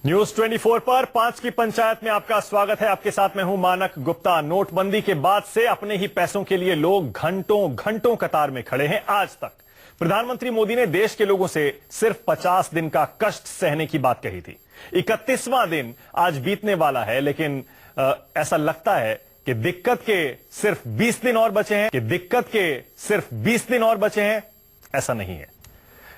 News 24 पर 5 की पंचायत में आपका स्वागत है। आपके साथ मैं हूं मानक गुप्ता। नोटबंदी के बाद से अपने ही पैसों के लिए लोग घंटों घंटों कतार में खड़े हैं। आज तक प्रधानमंत्री मोदी ने देश के लोगों से सिर्फ 50 दिन का कष्ट सहने की बात कही थी। 31वां दिन आज बीतने वाला है, लेकिन ऐसा लगता है कि दिक्कत के सिर्फ 20 दिन और बचे हैं। ऐसा नहीं है।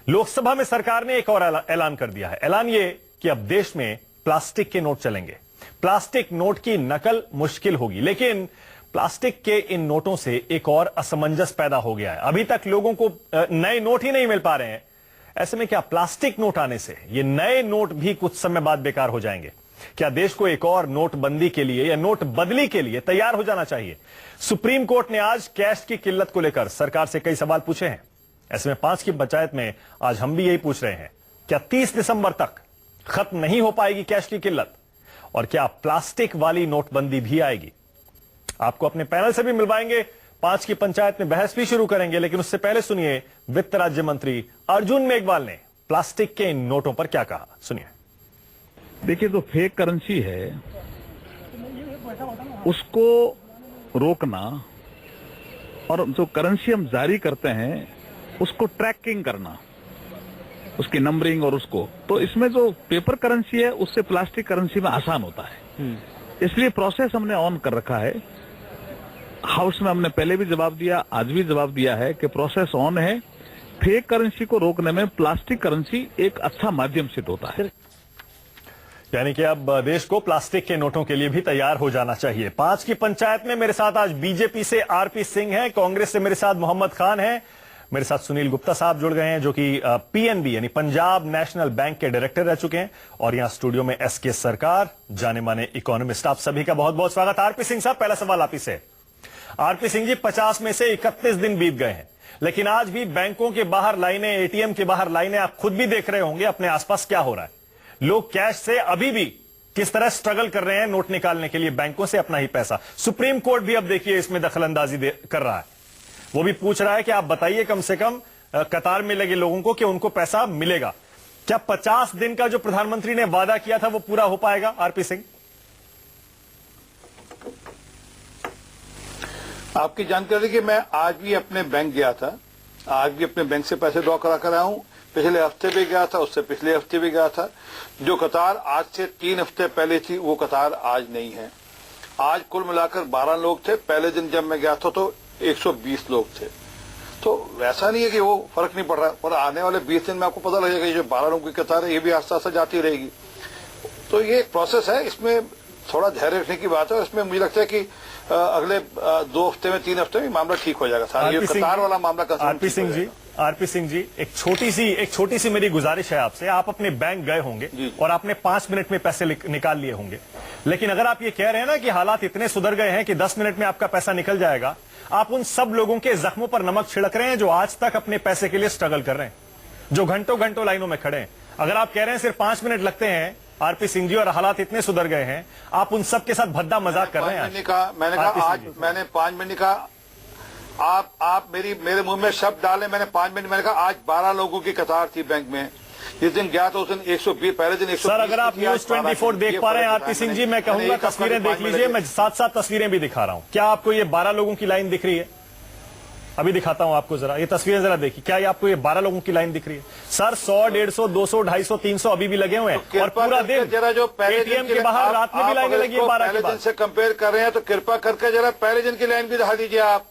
लोकसभा में सरकार ने एक और ऐलान कर दिया है। ऐलान ये कि अब देश में प्लास्टिक के नोट चलेंगे। प्लास्टिक नोट की नकल मुश्किल होगी, लेकिन प्लास्टिक के इन नोटों से एक और असमंजस पैदा हो गया है। अभी तक लोगों को नए नोट ही नहीं मिल पा रहे हैं। ऐसे में क्या प्लास्टिक नोट आने से ये नए नोट भी कुछ समय बाद बेकार हो जाएंगे? क्या देश को एक और नोटबंदी के लिए या नोट बदली के लिए तैयार हो जाना चाहिए? सुप्रीम कोर्ट ने आज कैश की किल्लत को लेकर सरकार से कई सवाल पूछे हैं। ऐसे में 5 की पंचायत में आज हम भी यही पूछ रहे हैं, क्या 30 दिसंबर तक खत्म नहीं हो पाएगी कैश की किल्लत? और क्या प्लास्टिक वाली नोटबंदी भी आएगी? आपको अपने पैनल से भी मिलवाएंगे। 5 की पंचायत में बहस भी शुरू करेंगे, लेकिन उससे पहले सुनिए वित्त राज्य मंत्री अर्जुन मेघवाल ने प्लास्टिक के इन नोटों पर क्या कहा। सुनिए। देखिए, जो फेक करेंसी है उसको रोकना और जो करेंसी हम जारी करते हैं उसको ट्रैकिंग करना, उसकी नंबरिंग और उसको, तो इसमें जो पेपर करेंसी है उससे प्लास्टिक करेंसी में आसान होता है। इसलिए प्रोसेस हमने ऑन कर रखा है। हाउस में हमने पहले भी जवाब दिया, आज भी जवाब दिया है कि प्रोसेस ऑन है। फेक करेंसी को रोकने में प्लास्टिक करेंसी एक अच्छा माध्यम सिद्ध होता है। यानी कि अब देश को प्लास्टिक के नोटों के लिए भी तैयार हो जाना चाहिए। 5 की पंचायत में मेरे साथ आज बीजेपी से आरपी सिंह है, कांग्रेस से मेरे साथ मोहम्मद खान है, मेरे साथ सुनील गुप्ता साहब जुड़ गए हैं जो कि पीएनबी यानी पंजाब नेशनल बैंक के डायरेक्टर रह चुके हैं, और यहां स्टूडियो में एसके सरकार, जाने माने इकोनॉमिस्ट। आप सभी का बहुत बहुत स्वागत। आरपी सिंह साहब, पहला सवाल आप ही से। आरपी सिंह जी, 50 में से 31 दिन बीत गए हैं, लेकिन आज भी बैंकों के बाहर लाइनें, एटीएम के बाहर लाइनें, आप खुद भी देख रहे होंगे अपने आसपास क्या हो रहा है। लोग कैश से अभी भी किस तरह स्ट्रगल कर रहे हैं नोट निकालने के लिए बैंकों से अपना ही पैसा। सुप्रीम कोर्ट भी अब देखिए इसमें दखलंदाजी कर रहा है। वो भी पूछ रहा है कि आप बताइए कम से कम कतार में लगे लोगों को कि उनको पैसा मिलेगा। क्या 50 दिन का जो प्रधानमंत्री ने वादा किया था वो पूरा हो पाएगा? आरपी सिंह, आपकी जानकारी कि मैं आज भी अपने बैंक गया था, आज भी अपने बैंक से पैसे ड्रॉ करा कर आया हूं। पिछले हफ्ते भी गया था, उससे पिछले हफ्ते भी गया था। जो कतार आज से 3 हफ्ते पहले थी वो कतार आज नहीं है। आज कुल मिलाकर 12 लोग थे। पहले दिन जब मैं गया था तो 120 लोग थे। तो वैसा नहीं है कि वो फर्क नहीं पड़ रहा, और आने वाले 20 दिन में आपको पता लगेगा जो 12 लोगों की कतार है ये भी आस्ते आस्ते जाती रहेगी। तो ये एक प्रोसेस है, इसमें थोड़ा धैर्य रखने की बात है। इसमें मुझे लगता है कि अगले 2 हफ्ते में 3 हफ्ते में मामला ठीक हो जाएगा। सारा ये कतार वाला मामला आरपी सिंह जी, एक छोटी सी मेरी गुजारिश है आपसे। आप अपने बैंक गए होंगे और आपने 5 मिनट में पैसे निकाल लिए होंगे, लेकिन अगर आप ये कह रहे हैं ना कि हालात इतने सुधर गए हैं कि 10 मिनट में आपका पैसा निकल जाएगा, आप उन सब लोगों के जख्मों पर नमक छिड़क रहे हैं जो आज तक अपने पैसे के लिए स्ट्रगल कर रहे हैं, जो घंटों घंटों लाइनों में खड़े हैं। अगर आप कह रहे हैं सिर्फ 5 मिनट लगते हैं आरपी सिंह जी और हालात इतने सुधर गए हैं, आप उन सब के साथ भद्दा मजाक कर रहे हैं। मैंने कहा आज मैंने 5 मिनट कहा, आप मेरे मुंह में शब्द डाले। मैंने 5 मिनट मैंने कहा आज 12 लोगों की कतार थी बैंक में। जिस दिन गया तो उस दिन 120, पहले दिन 120। सर, अगर आप न्यूज 24 देख पा रहे हैं आरपी सिंह जी, मैं कहूंगा तस्वीरें देख लीजिए। मैं साथ तस्वीरें भी दिखा रहा हूं। क्या आपको ये 12 लोगों की लाइन दिख रही है? अभी दिखाता हूं आपको, जरा ये तस्वीरें जरा देखिए। क्या ये आपको ये 12 लोगों की लाइन दिख रही है? सर, 100, 150, 200, 250, 300 अभी भी लगे हुए हैं, और पूरा दिन जरा जो एटीएम के बाहर रात में भी लाइनें लगी है 12 के बाद। दिन से कंपेयर कर रहे हैं तो कृपा करके जरा पहले दिन की लाइन भी दिखा दीजिए आप।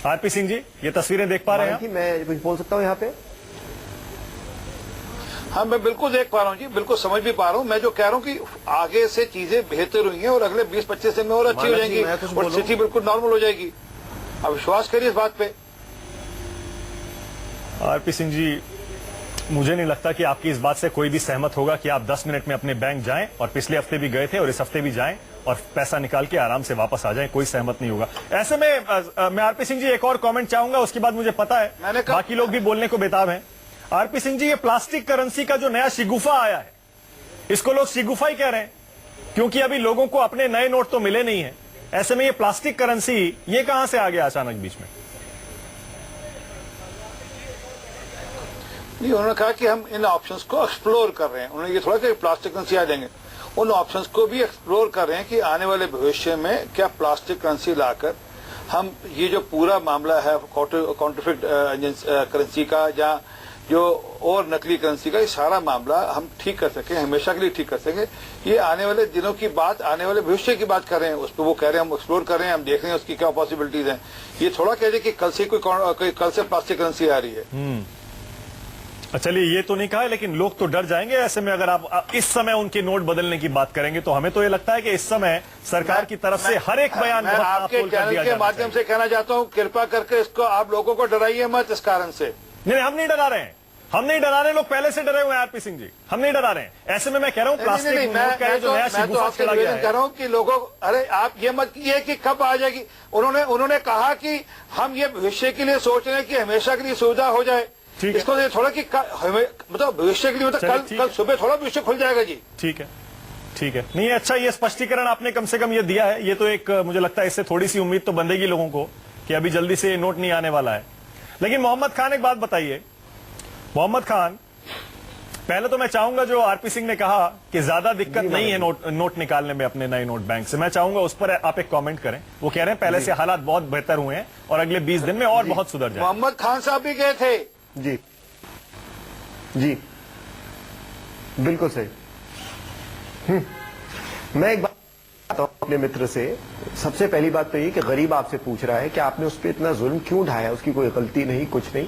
आरपी सिंह जी, ये तस्वीरें देख पा रहे हैं? मैं कुछ बोल सकता हूँ यहाँ पे? हाँ, मैं बिल्कुल देख पा रहा हूँ जी, बिल्कुल समझ भी पा रहा हूँ। मैं जो कह रहा हूँ कि आगे से चीजें बेहतर हुई हैं और अगले 20-25 दिन में और अच्छी हो जाएंगी और स्थिति बिल्कुल नॉर्मल हो जाएगी। आप विश्वास करिए इस बात पे। आरपी सिंह जी, मुझे नहीं लगता कि आपकी इस बात से कोई भी सहमत होगा कि आप 10 मिनट में अपने बैंक जाएं, और पिछले हफ्ते भी गए थे और इस हफ्ते भी जाएं और पैसा निकाल के आराम से वापस आ जाएं। कोई सहमत नहीं होगा। ऐसे में मैं आरपी सिंह जी एक और कमेंट चाहूंगा, उसके बाद मुझे पता है बाकी लोग भी बोलने को बेताब हैं। आरपी सिंह जी, ये प्लास्टिक करेंसी का जो नया शिगुफा आया है, इसको लोग शिगुफा ही कह रहे हैं, क्योंकि अभी लोगों को अपने नए नोट तो मिले नहीं है। ऐसे में ये प्लास्टिक करेंसी ये कहां से आ गया अचानक बीच में? नहीं, उन्होंने कहा कि हम इन ऑप्शंस को एक्सप्लोर कर रहे हैं। उन्होंने ये थोड़ा कि प्लास्टिक करेंसी आ जाएंगे, उन ऑप्शंस को भी एक्सप्लोर कर रहे हैं कि आने वाले भविष्य में क्या प्लास्टिक करेंसी लाकर हम ये जो पूरा मामला है काउंटरफिट करेंसी का या जो और नकली करेंसी का, ये सारा मामला हम ठीक कर सकें, हमेशा के लिए ठीक कर सकें। ये आने वाले दिनों की बात, आने वाले भविष्य की बात कर रहे हैं, उस पर वो कह रहे हैं हम एक्सप्लोर कर रहे हैं, हम देख रहे हैं उसकी क्या पॉसिबिलिटीज हैं। ये थोड़ा कह रहे कि कल से कल से प्लास्टिक करेंसी आ रही है। चलिए, ये तो नहीं कहा है, लेकिन लोग तो डर जाएंगे ऐसे में अगर आप इस समय उनके नोट बदलने की बात करेंगे। तो हमें तो ये लगता है कि इस समय सरकार की तरफ से हर एक बयान मैं आपके चैनल के माध्यम से कहना चाहता हूँ, कृपा करके इसको आप लोगों को डराइए मत इस कारण से। नहीं, हम नहीं डरा रहे हैं, हम नहीं डरा रहे, लोग पहले से डरे हुए हैं आरपी सिंह जी, हम नहीं डरा रहे हैं। ऐसे में मैं कह रहा हूँ प्लास्टिक नोट का जो नया मैं तो आपसे निवेदन कर रहा हूँ कि लोगों, अरे आप ये मत किए कि कब आ जाएगी। उन्होंने कहा कि हम ये भविष्य के लिए सोच रहे हैं कि हमेशा के लिए सुविधा हो जाए। इसको ये थोड़ा कि मतलब भविष्य के लिए, मतलब कल सुबह थोड़ा भविष्य खुल जाएगा जी। ठीक है, ठीक है। नहीं, अच्छा, ये स्पष्टीकरण आपने कम से कम ये दिया है, ये तो एक मुझे लगता है इससे थोड़ी सी उम्मीद तो बंधेगी लोगों को कि अभी जल्दी से ये नोट नहीं आने वाला है। लेकिन मोहम्मद खान, एक बात बताइए मोहम्मद खान, पहले तो मैं चाहूंगा जो आरपी सिंह ने कहा कि ज्यादा दिक्कत नहीं है नोट निकालने में अपने नए नोट बैंक से, मैं चाहूंगा उस पर आप एक कमेंट करें। वो कह रहे हैं पहले से हालात बहुत बेहतर हुए हैं और अगले 20 दिन में और बहुत सुधर जाए। मोहम्मद खान साहब भी गए थे जी, जी बिल्कुल सही। मैं एक बात अपने मित्र से, सबसे पहली बात तो ये कि गरीब आपसे पूछ रहा है कि आपने उस पर इतना जुल्म क्यों उठाया, उसकी कोई गलती नहीं, कुछ नहीं।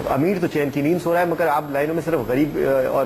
अमीर तो चैन की नींद सो रहा है, मगर आप लाइनों में सिर्फ गरीब और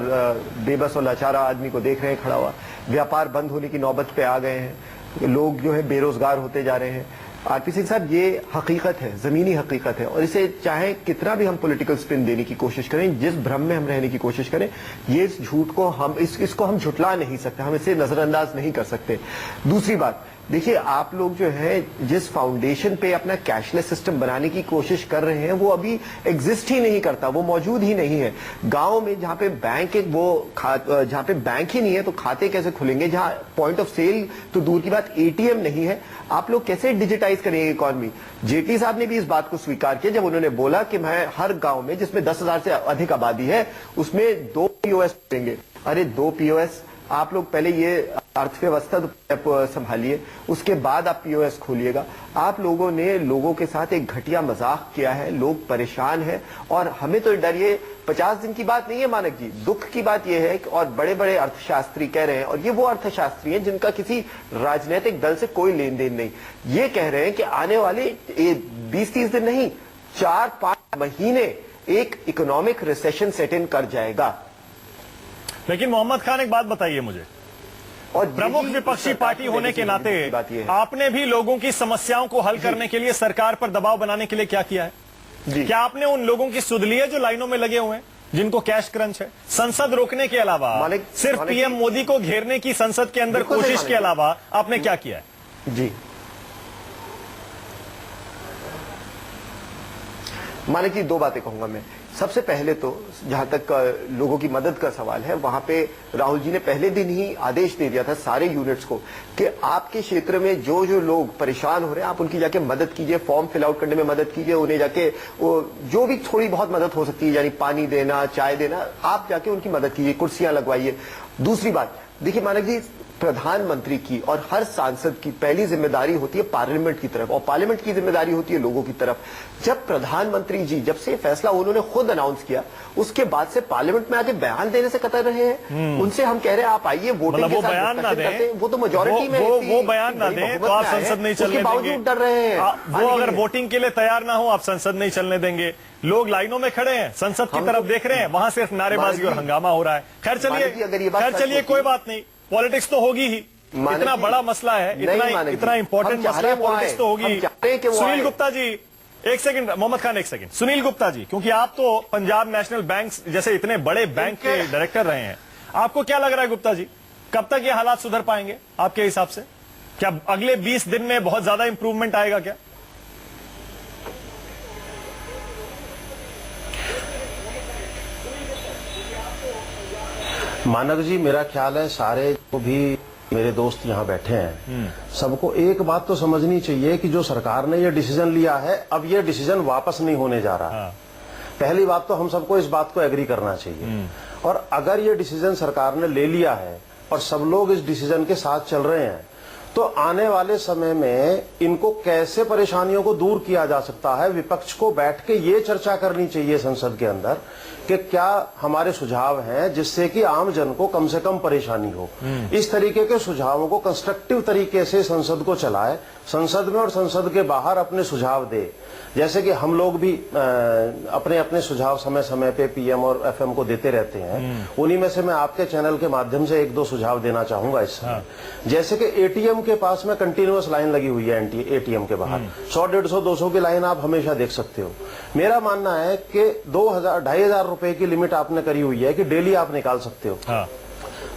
बेबस और लाचारा आदमी को देख रहे हैं खड़ा हुआ। व्यापार बंद होने की नौबत पे आ गए हैं, लोग जो है बेरोजगार होते जा रहे हैं। आरपी सिंह साहब, ये हकीकत है, जमीनी हकीकत है, और इसे चाहे कितना भी हम पॉलिटिकल स्पिन देने की कोशिश करें, जिस भ्रम में हम रहने की कोशिश करें, ये इस झूठ को हम इसको हम झुटला नहीं सकते, हम इसे नजरअंदाज नहीं कर सकते। दूसरी बात, देखिए, आप लोग जो है जिस फाउंडेशन पे अपना कैशलेस सिस्टम बनाने की कोशिश कर रहे हैं, वो अभी एग्जिस्ट ही नहीं करता, वो मौजूद ही नहीं है। गांव में जहां पे बैंक जहां पे बैंक ही नहीं है तो खाते कैसे खुलेंगे, जहां पॉइंट ऑफ सेल तो दूर की बात, एटीएम नहीं है, आप लोग कैसे डिजिटाइज करेंगे इकॉनमी। जेटली साहब ने भी इस बात को स्वीकार किया जब उन्होंने बोला कि मैं हर गांव में जिसमें 10,000 से अधिक आबादी है उसमें 2 POS देंगे। अरे 2 POS, आप लोग पहले ये अर्थव्यवस्था तो संभालिए, उसके बाद आप POS खोलिएगा। आप लोगों ने लोगों के साथ एक घटिया मजाक किया है, लोग परेशान हैं, और हमें तो डर, ये 50 दिन की बात नहीं है मानक जी, दुख की बात यह है कि और बड़े बड़े अर्थशास्त्री कह रहे हैं, और ये वो अर्थशास्त्री हैं जिनका किसी राजनीतिक दल से कोई लेन देन नहीं, ये कह रहे हैं कि आने वाले 20-30 दिन नहीं, 4-5 महीने एक इकोनॉमिक रिसेशन सेट इन कर जाएगा। लेकिन मोहम्मद खान, एक बात बताइए मुझे, और प्रमुख विपक्षी पार्टी होने के नाते आपने भी लोगों की समस्याओं को हल करने के लिए, सरकार पर दबाव बनाने के लिए क्या किया है? क्या आपने उन लोगों की सुध ली है जो लाइनों में लगे हुए हैं, जिनको कैश क्रंच है? संसद रोकने के अलावा, सिर्फ पीएम मोदी को घेरने की संसद के अंदर कोशिश के अलावा आपने क्या किया है? जी मालिक जी, 2 बातें कहूंगा मैं। सबसे पहले तो जहां तक लोगों की मदद का सवाल है, वहां पे राहुल जी ने पहले दिन ही आदेश दे दिया था सारे यूनिट्स को कि आपके क्षेत्र में जो जो लोग परेशान हो रहे हैं, आप उनकी जाके मदद कीजिए, फॉर्म फिल आउट करने में मदद कीजिए, उन्हें जाके वो जो भी थोड़ी बहुत मदद हो सकती है, यानी पानी देना, चाय देना, आप जाके उनकी मदद कीजिए, कुर्सियां लगवाइए। दूसरी बात, देखिए मानक जी, प्रधानमंत्री की और हर सांसद की पहली जिम्मेदारी होती है पार्लियामेंट की तरफ, और पार्लियामेंट की जिम्मेदारी होती है लोगों की तरफ। जब प्रधानमंत्री जी, जब से फैसला उन्होंने खुद अनाउंस किया, उसके बाद से पार्लियामेंट में आके बयान देने से कतर रहे हैं। उनसे हम कह रहे हैं आप आइए, वोटिंग के साथ बयान ना दें, वो तो मेजोरिटी में, वो बयान ना दें तो आप संसद नहीं चलने देंगे, बावजूद डर रहे हैं। वो अगर वोटिंग के लिए तैयार ना हो, आप संसद नहीं चलने देंगे। लोग लाइनों में खड़े हैं, संसद की तरफ देख रहे हैं, वहां सिर्फ नारेबाजी और हंगामा हो रहा है। खैर चलिए, कोई बात नहीं, पॉलिटिक्स तो होगी ही, इतना बड़ा मसला है, इतना इंपॉर्टेंट मसला है, पॉलिटिक्स तो होगी। सुनील गुप्ता जी, एक सेकंड, मोहम्मद खान एक सेकंड, सुनील गुप्ता जी, क्योंकि आप तो पंजाब नेशनल बैंक जैसे इतने बड़े बैंक के डायरेक्टर रहे हैं, आपको क्या लग रहा है गुप्ता जी, कब तक ये हालात सुधर पाएंगे आपके हिसाब से? क्या अगले 20 दिन में बहुत ज्यादा इंप्रूवमेंट आएगा क्या? मानक जी, मेरा ख्याल है सारे जो भी मेरे दोस्त यहाँ बैठे हैं, सबको एक बात तो समझनी चाहिए कि जो सरकार ने ये डिसीजन लिया है, अब ये डिसीजन वापस नहीं होने जा रहा। पहली बात तो हम सबको इस बात को एग्री करना चाहिए, और अगर ये डिसीजन सरकार ने ले लिया है और सब लोग इस डिसीजन के साथ चल रहे हैं, तो आने वाले समय में इनको कैसे परेशानियों को दूर किया जा सकता है, विपक्ष को बैठ के ये चर्चा करनी चाहिए संसद के अंदर कि क्या हमारे सुझाव हैं जिससे कि आम जन को कम से कम परेशानी हो। इस तरीके के सुझावों को कंस्ट्रक्टिव तरीके से संसद को चलाए, संसद में और संसद के बाहर अपने सुझाव दे। जैसे कि हम लोग भी अपने अपने सुझाव समय समय पे पीएम और एफएम को देते रहते हैं, उन्हीं में से मैं आपके चैनल के माध्यम से एक दो सुझाव देना चाहूंगा इस समय। जैसे कि एटीएम के पास में कंटिन्यूअस लाइन लगी हुई है, एटीएम के बाहर 100, 150, 200 की लाइन आप हमेशा देख सकते हो। मेरा मानना है कि 2000, 2500 रुपए की लिमिट आपने करी हुई है कि डेली आप निकाल सकते हो।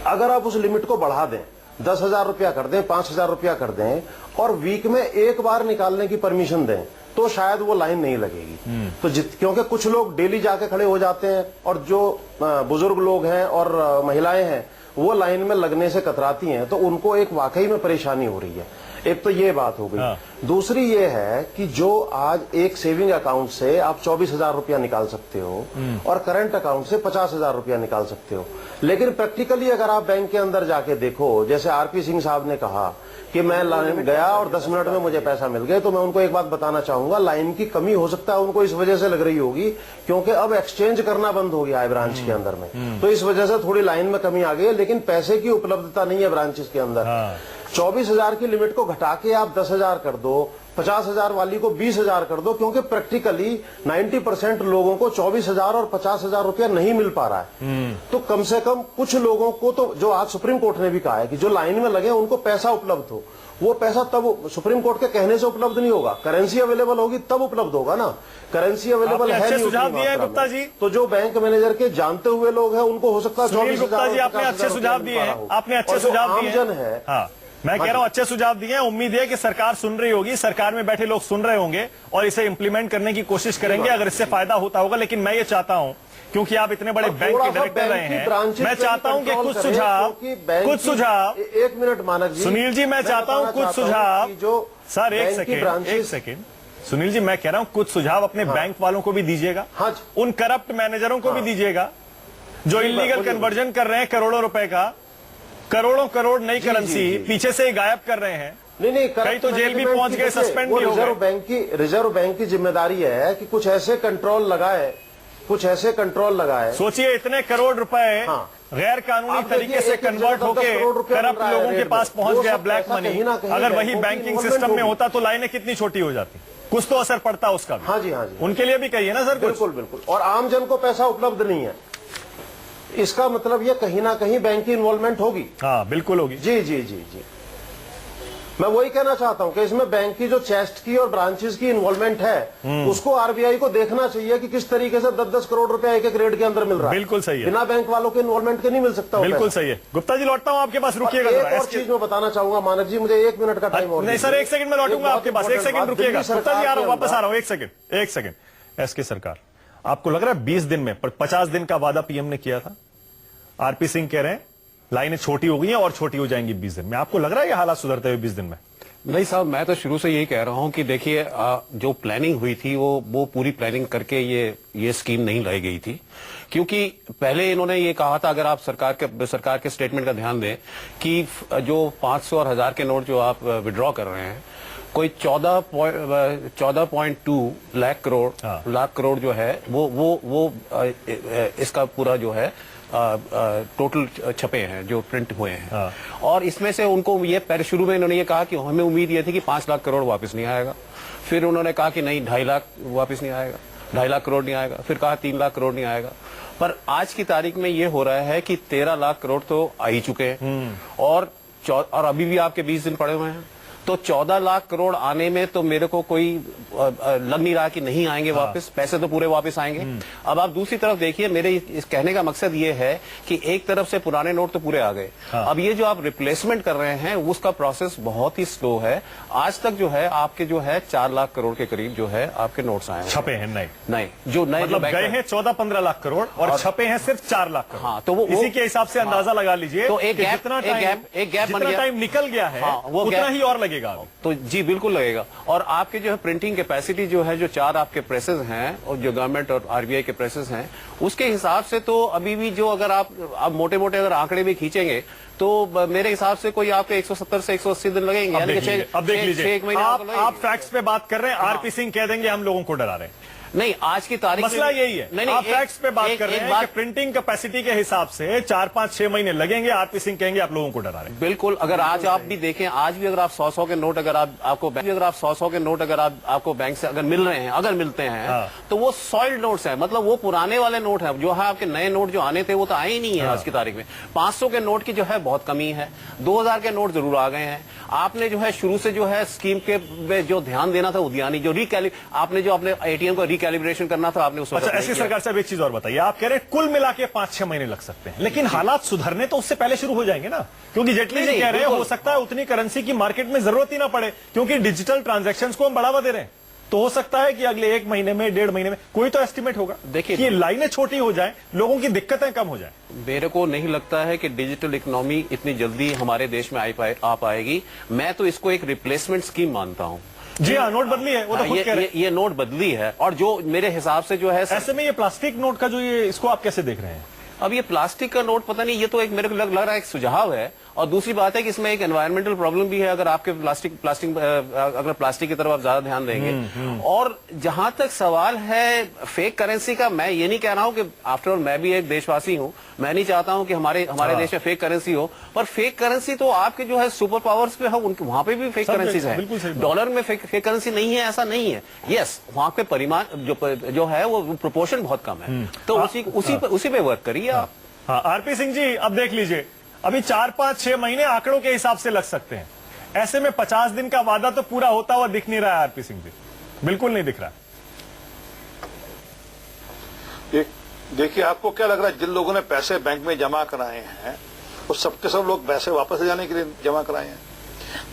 अगर आप उस लिमिट को बढ़ा दें, 10,000 रुपया कर दें, 5,000 रुपया कर दें, और वीक में एक बार निकालने की परमिशन दें, तो शायद वो लाइन नहीं लगेगी। तो क्योंकि कुछ लोग डेली जाके खड़े हो जाते हैं, और जो बुजुर्ग लोग हैं और महिलाएं हैं वो लाइन में लगने से कतराती हैं, तो उनको एक वाकई में परेशानी हो रही है। एक तो ये बात हो गई। दूसरी ये है कि जो आज एक सेविंग अकाउंट से आप 24,000 रुपया निकाल सकते हो और करंट अकाउंट से 50,000 रुपया निकाल सकते हो, लेकिन प्रैक्टिकली अगर आप बैंक के अंदर जाके देखो, जैसे आरपी सिंह साहब ने कहा कि मैं लाइन गया और 10 मिनट में मुझे पैसा मिल गया, तो मैं उनको एक बात बताना चाहूंगा, लाइन की कमी हो सकता है उनको इस वजह से लग रही होगी क्योंकि अब एक्सचेंज करना बंद हो गया है ब्रांच के अंदर में, तो इस वजह से थोड़ी लाइन में कमी आ गई है, लेकिन पैसे की उपलब्धता नहीं है ब्रांचेस के अंदर। 24,000 की लिमिट को घटा के आप 10,000 कर दो, 50,000 वाली को 20,000 कर दो, क्योंकि प्रैक्टिकली 90% लोगों को 24,000 और 50,000 रुपया नहीं मिल पा रहा है। तो कम से कम कुछ लोगों को, तो जो आज सुप्रीम कोर्ट ने भी कहा है कि जो लाइन में लगे उनको पैसा उपलब्ध हो, वो पैसा तब सुप्रीम कोर्ट के कहने से उपलब्ध नहीं होगा, करेंसी अवेलेबल होगी तब उपलब्ध होगा ना। करेंसी अवेलेबल है नहीं, सुझाव दिए हैं गुप्ता जी। तो जो बैंक मैनेजर के जानते हुए लोग हैं उनको हो सकता है 24,000 गुप्ता जी आपने अच्छे सुझाव दिए हैं, आपने अच्छे सुझाव दिए हैं। मैं कह रहा हूं अच्छे सुझाव दिए हैं, उम्मीद है कि सरकार सुन रही होगी, सरकार में बैठे लोग सुन रहे होंगे और इसे इंप्लीमेंट करने की कोशिश करेंगे अगर इससे फायदा होता होगा। लेकिन मैं ये चाहता हूं, क्योंकि आप इतने बड़े बैंक के डायरेक्टर रहे हैं, मैं चाहता हूं कि कुछ सुझाव एक मिनट मानक जी, सुनील जी, मैं चाहता हूं कुछ सुझाव जो सर एक सेकेंड सुनील जी, मैं कह रहा हूं कुछ सुझाव अपने बैंक वालों को भी दीजिएगा, उन करप्ट मैनेजरों को भी दीजिएगा जो इलीगल कन्वर्जन कर रहे हैं करोड़ों रुपए का, करोड़ों करोड़ नई करेंसी पीछे से गायब कर रहे हैं। नहीं, कई तो जेल भी पहुंच गए, सस्पेंड भी हो गए। रिजर्व बैंक की जिम्मेदारी है कि कुछ ऐसे कंट्रोल लगाए, सोचिए इतने करोड़ रुपए गैर कानूनी तरीके से कन्वर्ट होके करप्ट लोगों के पास पहुंच गया, ब्लैक मनी। अगर वही बैंकिंग सिस्टम में होता तो लाइनें कितनी छोटी हो जाती, कुछ तो असर पड़ता उसका भी। हाँ जी, उनके लिए भी कहिए ना सर। बिल्कुल। और आम जन को पैसा उपलब्ध नहीं है, इसका मतलब ये कहीं ना कहीं बैंक की इन्वॉल्वमेंट होगी। हाँ बिल्कुल होगी। जी। मैं वही कहना चाहता हूं कि इसमें बैंक की जो चेस्ट की और ब्रांचेस की इन्वॉल्वमेंट है उसको आरबीआई को देखना चाहिए कि किस तरीके से 10-10 करोड़ रुपया एक रेड के अंदर मिल रहा है। बिल्कुल सही है, बिना बैंक वालों के इन्वॉल्वमेंट के नहीं मिल सकता। बिल्कुल सही है। गुप्ता जी लौटता हूं आपके पास, रुकिएगा। एक और चीज मैं बताना चाहूंगा मानक जी, मुझे 1 मिनट का टाइम और नहीं सर, 1 सेकंड में लौटूंगा आपके पास, 1 सेकंड रुकिएगा। गुप्ता जी आ रहा हूं, वापस आ रहा हूं, 1 सेकंड। एसके सरकार, आपको लग रहा है 20 दिन में 50 दिन का वादा पीएम ने किया था, आरपी सिंह कह रहे हैं लाइनें छोटी हो गई हैं और छोटी हो जाएंगी 20 दिन में, आपको लग रहा है ये हालात सुधरते हुए 20 दिन में? नहीं साहब, मैं तो शुरू से यही कह रहा हूं कि देखिए जो प्लानिंग हुई थी वो पूरी प्लानिंग करके ये स्कीम नहीं लाई गई थी, क्योंकि पहले इन्होंने ये कहा था, अगर आप सरकार के स्टेटमेंट का ध्यान दें कि जो 500 और 1000 के नोट जो आप विड्रॉ कर रहे हैं, कोई 14.2 लाख करोड़ जो है वो इसका पूरा जो है टोटल छपे हैं, जो प्रिंट हुए हैं। और इसमें से उनको ये पहले शुरू में इन्होंने ये कहा कि हमें उम्मीद ये थी कि 5 लाख करोड़ वापस नहीं आएगा, फिर उन्होंने कहा कि नहीं 2.5 लाख वापस नहीं आएगा, 2.5 लाख करोड़ नहीं आएगा, फिर कहा 3 लाख करोड़ नहीं आएगा। पर आज की तारीख में ये हो रहा है कि 13 लाख करोड़ तो आ ही चुके हैं और अभी भी आपके 20 दिन पड़े हुए हैं। तो 14 लाख करोड़ आने में तो मेरे को कोई लग नहीं रहा कि नहीं आएंगे वापस, पैसे तो पूरे वापस आएंगे। अब आप दूसरी तरफ देखिए, मेरे इस कहने का मकसद ये है कि एक तरफ से पुराने नोट तो पूरे आ गए, अब ये जो आप रिप्लेसमेंट कर रहे हैं उसका प्रोसेस बहुत ही स्लो है। आज तक जो है आपके जो है 4 लाख करोड़ के करीब जो है आपके नोट्स आए छपे हैं, नहीं जो नए मतलब गए हैं 14-15 लाख करोड़ और छपे हैं सिर्फ 4 लाख करोड़। हाँ, तो वो इसी के हिसाब से अंदाजा लगा लीजिए, तो एक गैप जितना टाइम निकल गया है वो उतना ही और लगेगा। तो जी बिल्कुल लगेगा। और आपके जो है प्रिंटिंग कैपेसिटी जो है, जो 4 आपके प्रेसेस हैं और जो गवर्नमेंट और आरबीआई के प्रेसेस हैं, उसके हिसाब से तो अभी भी जो अगर आप मोटे मोटे अगर आंकड़े भी खींचेंगे तो मेरे हिसाब से कोई आपके 170 से 180 दिन लगेंगे। अब देख लीजिए, एक महीने आप फैक्ट्स पे बात कर रहे हैं, आरपी सिंह कह देंगे हम लोगों को डरा रहे हैं। नहीं, आज की तारीख मसला यही है। नहीं, आप फैक्ट्स पे बात कर रहे हैं कि प्रिंटिंग कैपेसिटी के हिसाब से 4-5-6 महीने लगेंगे, आरपी सिंह कहेंगे आप लोगों को डरा रहे हैं। बिल्कुल, अगर आज आप भी देखें, आज भी अगर आप 100-100 के नोट अगर आपको बैंक से अगर मिल रहे हैं, अगर मिलते हैं तो वो सॉइल्ड नोट्स है, मतलब वो पुराने वाले नोट है। जो है आपके नए नोट जो आने थे वो तो आए ही नहीं है आज की तारीख में। 500 के नोट की जो है बहुत कमी है, 2000 के नोट जरूर आ गए हैं। आपने जो है शुरू से जो है स्कीम के जो ध्यान देना था उद्यानी जो आपने जो अपने एटीएम को रिकैलिब्रेशन करना था आपने उस वक्त। अच्छा, ऐसी सरकार साहब एक चीज और बताइए, आप कह रहे हैं कुल मिला के 5-6 महीने लग सकते हैं, लेकिन हालात सुधरने तो उससे पहले शुरू हो जाएंगे ना, क्योंकि जेटली जी कह रहे हैं हो सकता है उतनी करेंसी की मार्केट में जरूरत ही ना पड़े, क्योंकि डिजिटल ट्रांजैक्शंस को हम बढ़ावा दे रहे हैं। तो हो सकता है कि अगले 1 महीने में 1.5 महीने में कोई तो एस्टिमेट होगा, देखिए कि लाइनें छोटी हो जाएं, लोगों की दिक्कतें कम हो जाएं। मेरे को नहीं लगता है कि डिजिटल इकोनॉमी इतनी जल्दी हमारे देश में आ पाएगी। मैं तो इसको एक रिप्लेसमेंट स्कीम मानता हूं। जी हाँ, नोट बदली है, वो तो खुद कह रहे हैं। ये नोट बदली है, और जो मेरे हिसाब से जो है ऐसे में ये प्लास्टिक नोट का जो ये इसको आप कैसे देख रहे हैं? अब ये प्लास्टिक का नोट पता नहीं, ये तो एक मेरे को लग रहा है एक सुझाव है। और दूसरी बात है कि इसमें एक एनवायरमेंटल प्रॉब्लम भी है अगर आपके अगर प्लास्टिक की तरफ आप ज्यादा ध्यान देंगे। और जहां तक सवाल है फेक करेंसी का, मैं ये नहीं कह रहा हूं कि आफ्टर ऑल मैं भी एक देशवासी हूं, मैं नहीं चाहता हूं कि हमारे देश में फेक करेंसी हो, पर फेक करेंसी तो आपके जो है सुपर पावर्स पे है, उनके वहां पे भी फेक करेंसीज है। डॉलर में फेक करेंसी नहीं है ऐसा नहीं है। यस, वहां पे परिमाण जो है वो प्रोपोर्शन बहुत कम है, तो उसी पे वर्क करिए आप। हाँ, आरपी सिंह जी अब देख लीजिए, अभी 4-5-6 महीने आंकड़ों के हिसाब से लग सकते हैं। ऐसे में 50 दिन का वादा तो पूरा होता हुआ दिख नहीं रहा है आरपी सिंह जी, बिल्कुल नहीं दिख रहा। देखिए, आपको क्या लग रहा है, जिन लोगों ने पैसे बैंक में जमा कराए हैं वो सबके सब लोग पैसे वापस ले जाने के लिए जमा कराए हैं।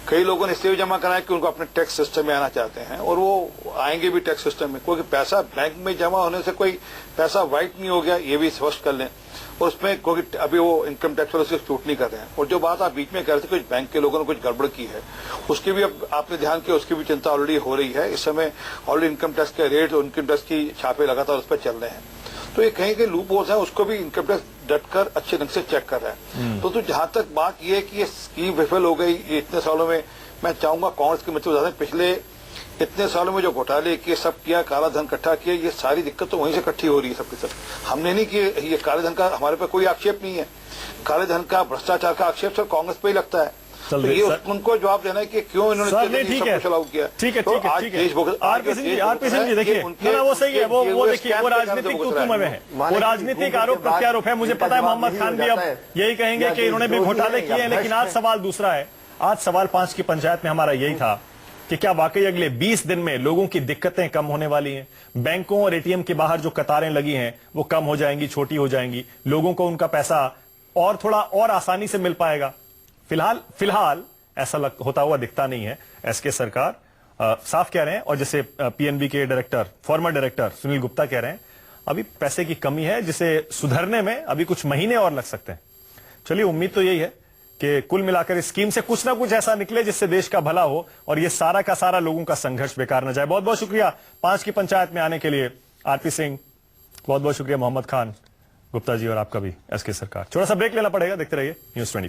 कई लोगों ने इसलिए जमा कराया कि उनको अपने टैक्स सिस्टम में आना चाहते हैं, और वो आएंगे भी टैक्स सिस्टम में, क्योंकि पैसा बैंक में जमा होने से कोई पैसा वाइट नहीं हो गया, ये भी स्पष्ट कर लें। और उसमें क्योंकि अभी वो इनकम टैक्स वाले उसकी छूट नहीं कर रहे हैं। और जो बात आप बीच में कह रहे थे कुछ बैंक के लोगों ने कुछ गड़बड़ की है, उसकी भी अब आपने ध्यान किया, उसकी भी चिंता ऑलरेडी हो रही है। इस समय ऑलरेडी इनकम टैक्स के रेट और इनकम टैक्स की छापे लगातार उस पर चल रहे हैं। तो ये कहीं के लूप होल्स हैं, उसको भी इनकम टैक्स डटकर अच्छे ढंग से चेक कर रहा है। तो जहां तक बात ये है कि ये स्कीम विफल हो गई ये इतने सालों में, मैं चाहूंगा कांग्रेस के मित्र बताते पिछले इतने सालों में जो घोटाले किए, सब किया, काला धन इकट्ठा किया, ये सारी दिक्कत तो वहीं से इकट्ठी हो रही है सबके सब। हमने नहीं किए, ये काले धन का हमारे पे कोई आक्षेप नहीं है। काले धन का, भ्रष्टाचार का आक्षेप सर कांग्रेस पे ही लगता है। तो ये उनको जवाब देना है कि क्यों इन्होंने चलाऊ किया। ठीक है, आरपी सिंह जी देखिए, वो सही है, वो देखिए वो राजनीतिक तुतुम में है, वो राजनीतिक आरोप प्रत्यारोप है। मुझे पता है मोहम्मद खान भी अब यही कहेंगे कि इन्होंने भी घोटाले किए हैं, लेकिन आज सवाल दूसरा है। आज सवाल 5 की पंचायत में हमारा यही था कि क्या वाकई अगले 20 दिन में लोगों की दिक्कतें कम होने वाली हैं? बैंकों और एटीएम के बाहर जो कतारें लगी हैं वो कम हो जाएंगी, छोटी हो जाएंगी, लोगों को उनका पैसा और थोड़ा और आसानी से मिल पाएगा? फिलहाल ऐसा होता हुआ दिखता नहीं है। एसके सरकार साफ कह रहे हैं, और जैसे पीएनबी के फॉर्मर डायरेक्टर सुनील गुप्ता कह रहे हैं, अभी पैसे की कमी है जिसे सुधरने में अभी कुछ महीने और लग सकते हैं। चलिए, उम्मीद तो यही है कि कुल मिलाकर इस स्कीम से कुछ ना कुछ ऐसा निकले जिससे देश का भला हो और ये सारा का सारा लोगों का संघर्ष बेकार न जाए। बहुत बहुत शुक्रिया 5 की पंचायत में आने के लिए आरपी सिंह, बहुत बहुत शुक्रिया मोहम्मद खान, गुप्ता जी, और आपका भी एसके सरकार। छोटा सा ब्रेक लेना पड़ेगा, देखते रहिए News 24।